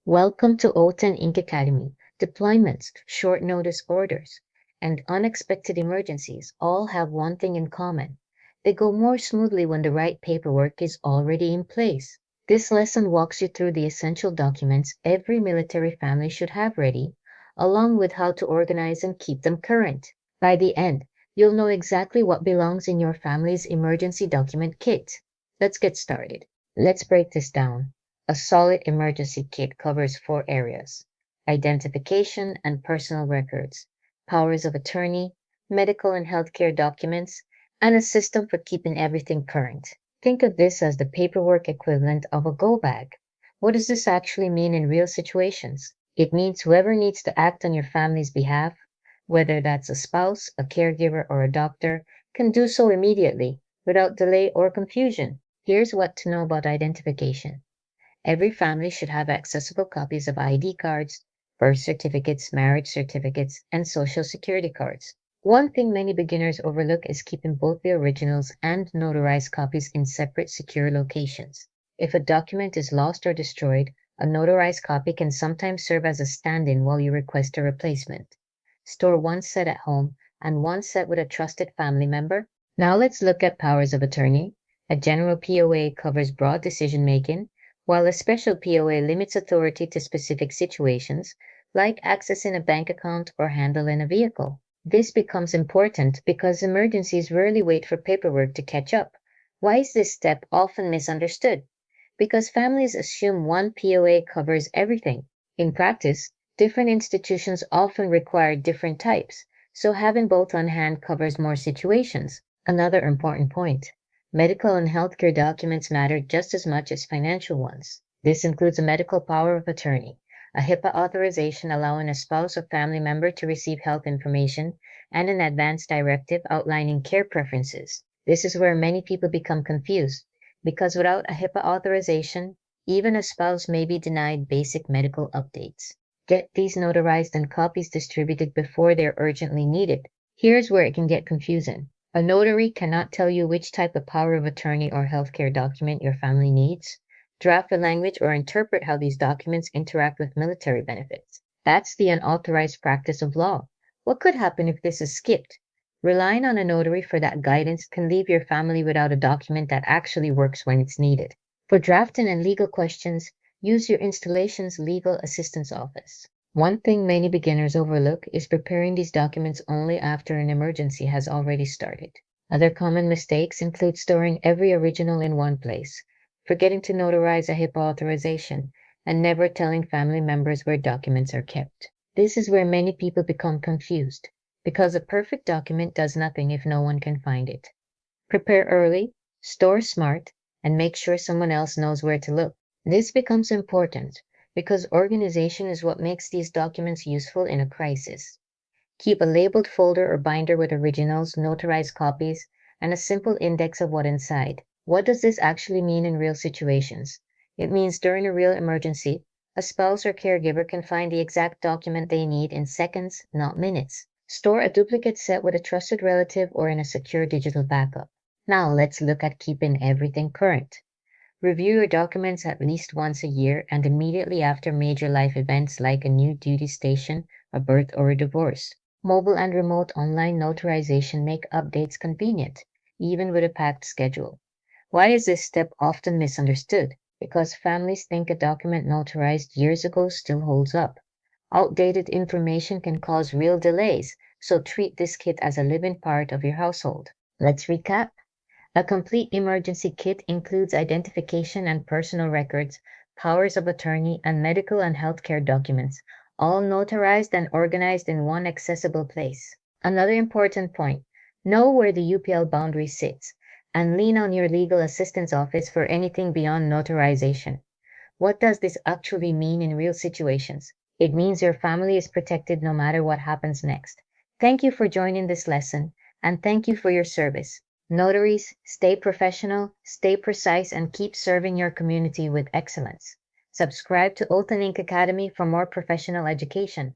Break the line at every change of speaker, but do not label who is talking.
Welcome to Oath&Ink Academy. Deployments, short notice orders, and unexpected emergencies all have one thing in common. They go more smoothly when the right paperwork is already in place. This lesson walks you through the essential documents every military family should have ready, along with how to organize and keep them current. By the end, you'll know exactly what belongs in your family's emergency document kit. Let's get started. Let's break this down. A solid emergency kit covers four areas: identification and personal records, powers of attorney, medical and healthcare documents, and a system for keeping everything current. Think of this as the paperwork equivalent of a go bag. What does this actually mean in real situations? It means whoever needs to act on your family's behalf, whether that's a spouse, a caregiver, or a doctor, can do so immediately without delay or confusion. Here's what to know about identification. Every family should have accessible copies of ID cards, birth certificates, marriage certificates, and social security cards. One thing many beginners overlook is keeping both the originals and notarized copies in separate secure locations. If a document is lost or destroyed, a notarized copy can sometimes serve as a stand-in while you request a replacement. Store one set at home and one set with a trusted family member. Now let's look at powers of attorney. A general POA covers broad decision-making, while a special POA limits authority to specific situations, like accessing a bank account or handling a vehicle. This becomes important because emergencies rarely wait for paperwork to catch up. Why is this step often misunderstood? Because families assume one POA covers everything. In practice, different institutions often require different types, so having both on hand covers more situations. Another important point: medical and healthcare documents matter just as much as financial ones. This includes a medical power of attorney, a HIPAA authorization allowing a spouse or family member to receive health information, and an advance directive outlining care preferences. This is where many people become confused, because without a HIPAA authorization, even a spouse may be denied basic medical updates. Get these notarized and copies distributed before they're urgently needed. Here's where it can get confusing. A notary cannot tell you which type of power of attorney or healthcare document your family needs, draft the language, or interpret how these documents interact with military benefits. That's the unauthorized practice of law. What could happen if this is skipped? Relying on a notary for that guidance can leave your family without a document that actually works when it's needed. For drafting and legal questions, use your installation's legal assistance office. One thing many beginners overlook is preparing these documents only after an emergency has already started. Other common mistakes include storing every original in one place, forgetting to notarize a HIPAA authorization, and never telling family members where documents are kept. This is where many people become confused, because a perfect document does nothing if no one can find it. Prepare early, store smart, and make sure someone else knows where to look. This becomes important because organization is what makes these documents useful in a crisis. Keep a labeled folder or binder with originals, notarized copies, and a simple index of what's inside. What does this actually mean in real situations? It means during a real emergency, a spouse or caregiver can find the exact document they need in seconds, not minutes. Store a duplicate set with a trusted relative or in a secure digital backup. Now let's look at keeping everything current. Review your documents at least once a year and immediately after major life events like a new duty station, a birth, or a divorce. Mobile and remote online notarization make updates convenient, even with a packed schedule. Why is this step often misunderstood? Because families think a document notarized years ago still holds up. Outdated information can cause real delays, so treat this kit as a living part of your household. Let's recap. A complete emergency kit includes identification and personal records, powers of attorney, and medical and healthcare documents, all notarized and organized in one accessible place. Another important point: know where the UPL boundary sits, and lean on your legal assistance office for anything beyond notarization. What does this actually mean in real situations? It means your family is protected no matter what happens next. Thank you for joining this lesson, and thank you for your service. Notaries, stay professional, stay precise, and keep serving your community with excellence. Subscribe to Oath&Ink Academy for more professional education.